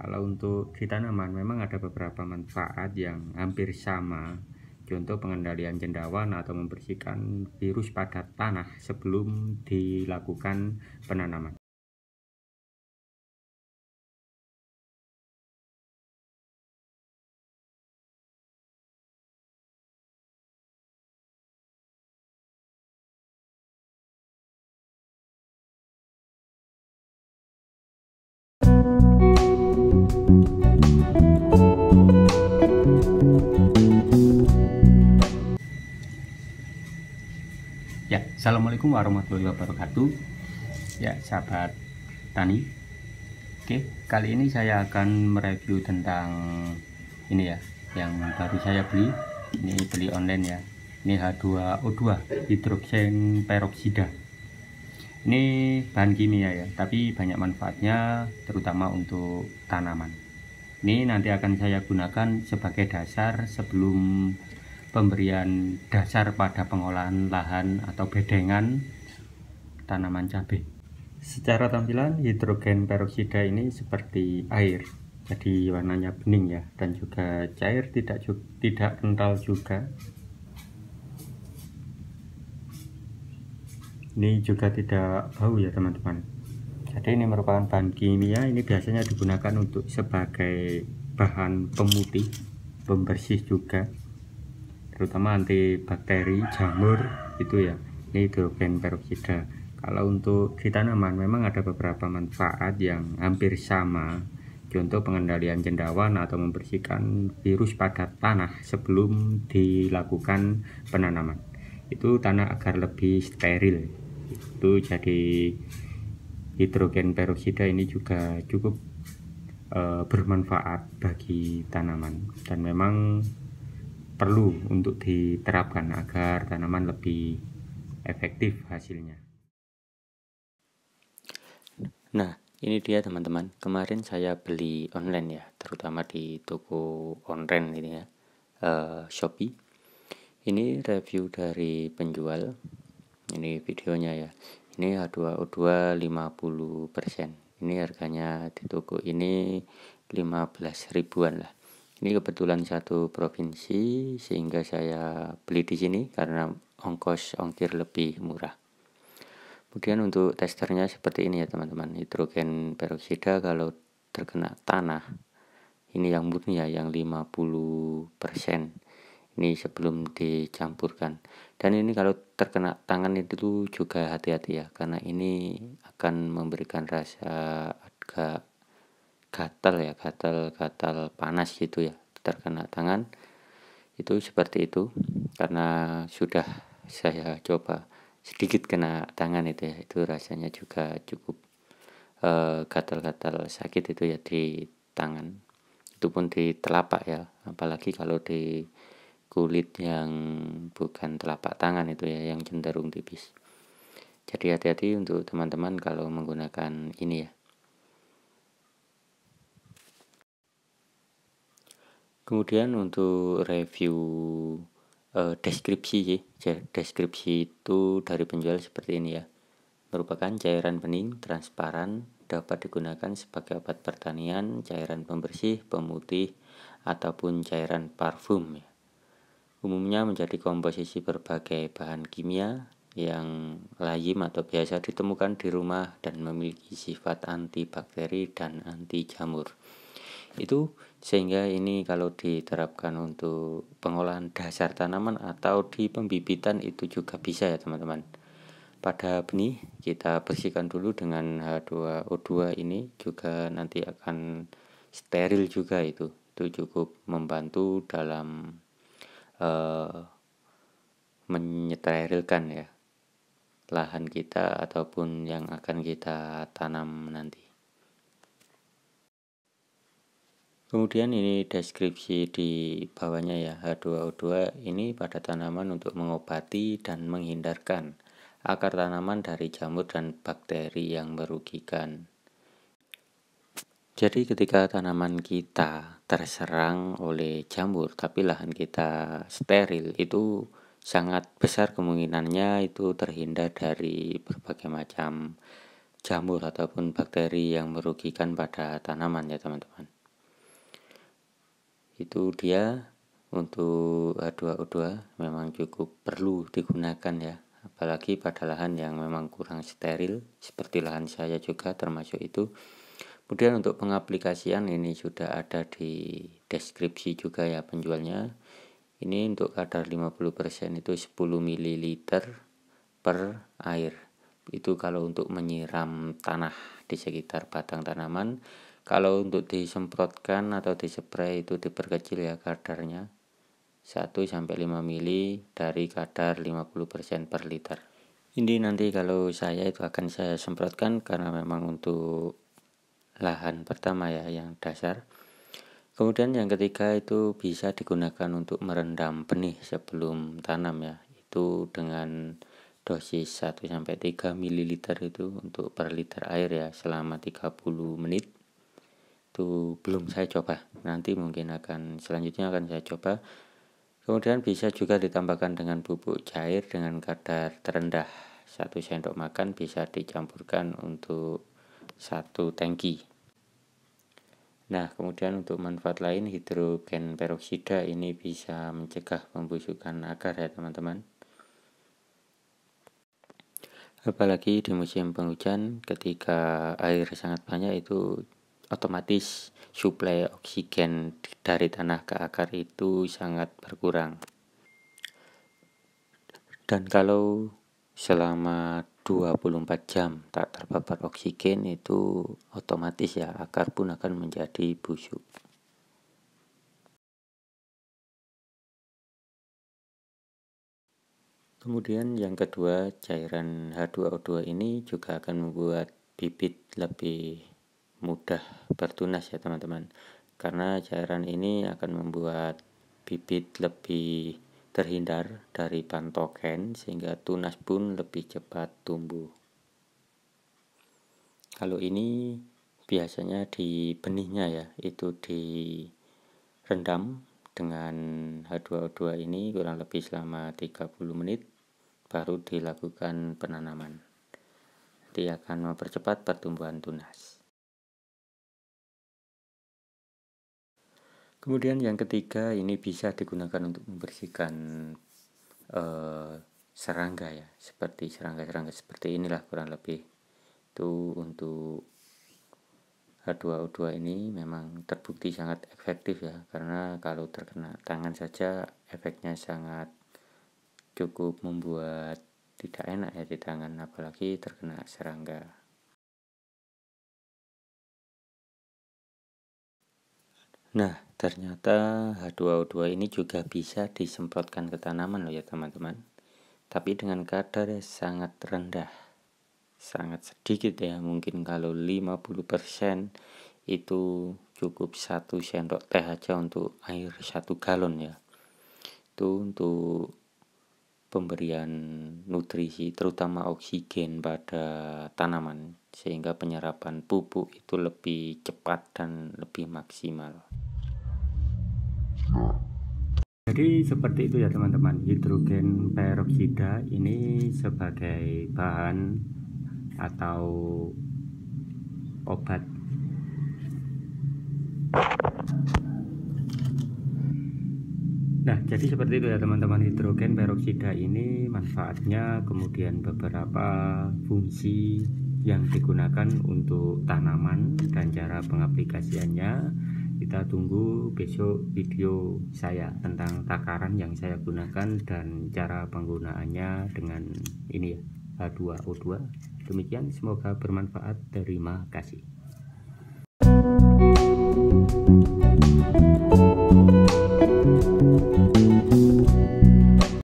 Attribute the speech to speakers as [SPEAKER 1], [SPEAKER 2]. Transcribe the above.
[SPEAKER 1] Kalau untuk di tanaman memang ada beberapa manfaat yang hampir sama. Contoh pengendalian cendawan atau membersihkan virus pada tanah sebelum dilakukan penanaman. Ya, assalamualaikum warahmatullahi wabarakatuh. Ya, sahabat tani. Oke, kali ini saya akan mereview tentang ini ya, yang baru saya beli. Ini beli online ya. Ini H2O2 hidrogen peroksida. Ini bahan kimia ya, tapi banyak manfaatnya terutama untuk tanaman. Ini nanti akan saya gunakan sebagai dasar sebelum pemberian dasar pada pengolahan lahan atau bedengan tanaman cabai. Secara tampilan hidrogen peroksida ini seperti air, jadi warnanya bening ya, dan juga cair, tidak kental juga. Ini juga tidak bau ya teman-teman. Jadi ini merupakan bahan kimia, ini biasanya digunakan untuk sebagai bahan pemutih, pembersih juga, terutama antibakteri, jamur itu ya. Ini hidrogen peroksida. Kalau untuk di tanaman memang ada beberapa manfaat yang hampir sama. Contoh pengendalian cendawan atau membersihkan virus pada tanah sebelum dilakukan penanaman. Itu tanah agar lebih steril. Itu jadi hidrogen peroksida ini juga cukup bermanfaat bagi tanaman dan memang perlu untuk diterapkan agar tanaman lebih efektif hasilnya.
[SPEAKER 2] Nah, ini dia teman-teman. Kemarin saya beli online ya, terutama di toko online ini ya, Shopee. Ini review dari penjual. Ini videonya ya. Ini H2O2 50%. Ini harganya di toko ini 15 ribuan lah. Ini kebetulan satu provinsi sehingga saya beli di sini karena ongkir lebih murah. Kemudian untuk testernya seperti ini ya teman-teman. Hidrogen peroksida kalau terkena tanah, ini yang murni ya, yang 50%. Ini sebelum dicampurkan. Dan ini kalau terkena tangan itu juga hati-hati ya, karena ini akan memberikan rasa agak gatal ya, gatal panas gitu ya. Terkena tangan itu seperti itu, karena sudah saya coba sedikit kena tangan itu ya, itu rasanya juga cukup gatal-gatal sakit itu ya di tangan, itu pun di telapak ya, apalagi kalau di kulit yang bukan telapak tangan itu ya, yang cenderung tipis. Jadi hati-hati untuk teman-teman kalau menggunakan ini ya. Kemudian untuk review deskripsi itu dari penjual seperti ini ya. Merupakan cairan bening transparan, dapat digunakan sebagai obat pertanian, cairan pembersih, pemutih, ataupun cairan parfum ya. Umumnya menjadi komposisi berbagai bahan kimia yang lazim atau biasa ditemukan di rumah dan memiliki sifat antibakteri dan anti jamur. Itu sehingga ini kalau diterapkan untuk pengolahan dasar tanaman atau di pembibitan itu juga bisa ya teman-teman. Pada benih kita bersihkan dulu dengan H2O2 ini, juga nanti akan steril juga. Itu cukup membantu dalam mensterilkan ya lahan kita ataupun yang akan kita tanam nanti. Kemudian ini deskripsi di bawahnya ya, H2O2 ini pada tanaman untuk mengobati dan menghindarkan akar tanaman dari jamur dan bakteri yang merugikan. Jadi ketika tanaman kita terserang oleh jamur tapi lahan kita steril, itu sangat besar kemungkinannya itu terhindar dari berbagai macam jamur ataupun bakteri yang merugikan pada tanaman ya teman-teman. Itu dia untuk H2O2 memang cukup perlu digunakan ya, apalagi pada lahan yang memang kurang steril seperti lahan saya juga termasuk itu. Kemudian untuk pengaplikasian ini sudah ada di deskripsi juga ya penjualnya. Ini untuk kadar 50% itu 10 ml per air. Itu kalau untuk menyiram tanah di sekitar batang tanaman. Kalau untuk disemprotkan atau dispray itu diperkecil ya kadarnya 1-5 ml dari kadar 50% per liter. Ini nanti kalau saya itu akan saya semprotkan karena memang untuk lahan pertama ya yang dasar. Kemudian yang ketiga itu bisa digunakan untuk merendam benih sebelum tanam ya. Itu dengan dosis 1-3 ml itu untuk per liter air ya selama 30 menit. Itu belum saya coba. Nanti mungkin selanjutnya akan saya coba. Kemudian bisa juga ditambahkan dengan pupuk cair dengan kadar terendah 1 sendok makan, bisa dicampurkan untuk 1 tangki. Nah, kemudian untuk manfaat lain hidrogen peroksida ini bisa mencegah pembusukan akar ya teman-teman. Apalagi di musim penghujan ketika air sangat banyak itu otomatis suplai oksigen dari tanah ke akar itu sangat berkurang. Dan kalau selama 24 jam tak terpapar oksigen itu otomatis ya akar pun akan menjadi busuk. Kemudian yang kedua, cairan H2O2 ini juga akan membuat bibit lebih mudah bertunas ya teman-teman. Karena cairan ini akan membuat bibit lebih terhindar dari patogen sehingga tunas pun lebih cepat tumbuh. Kalau ini biasanya di benihnya ya, itu direndam dengan H2O2 ini kurang lebih selama 30 menit baru dilakukan penanaman. Dia akan mempercepat pertumbuhan tunas. Kemudian yang ketiga ini bisa digunakan untuk membersihkan serangga ya, seperti serangga-serangga seperti inilah kurang lebih. Itu untuk H2O2 ini memang terbukti sangat efektif ya, karena kalau terkena tangan saja efeknya sangat cukup membuat tidak enak ya di tangan, apalagi terkena serangga. Nah, ternyata H2O2 ini juga bisa disemprotkan ke tanaman loh ya teman-teman. Tapi dengan kadar yang sangat rendah. Sangat sedikit ya, mungkin kalau 50% itu cukup 1 sendok teh aja untuk air 1 galon ya. Itu untuk pemberian nutrisi terutama oksigen pada tanaman sehingga penyerapan pupuk itu lebih cepat dan lebih maksimal.
[SPEAKER 1] Jadi seperti itu ya teman-teman, hidrogen peroksida ini sebagai bahan atau obat. Nah, jadi seperti itu ya teman-teman, hidrogen peroksida ini manfaatnya, kemudian beberapa fungsi yang digunakan untuk tanaman dan cara pengaplikasiannya. Kita tunggu besok video saya tentang takaran yang saya gunakan dan cara penggunaannya dengan ini ya, H2O2. Demikian, semoga bermanfaat. Terima kasih.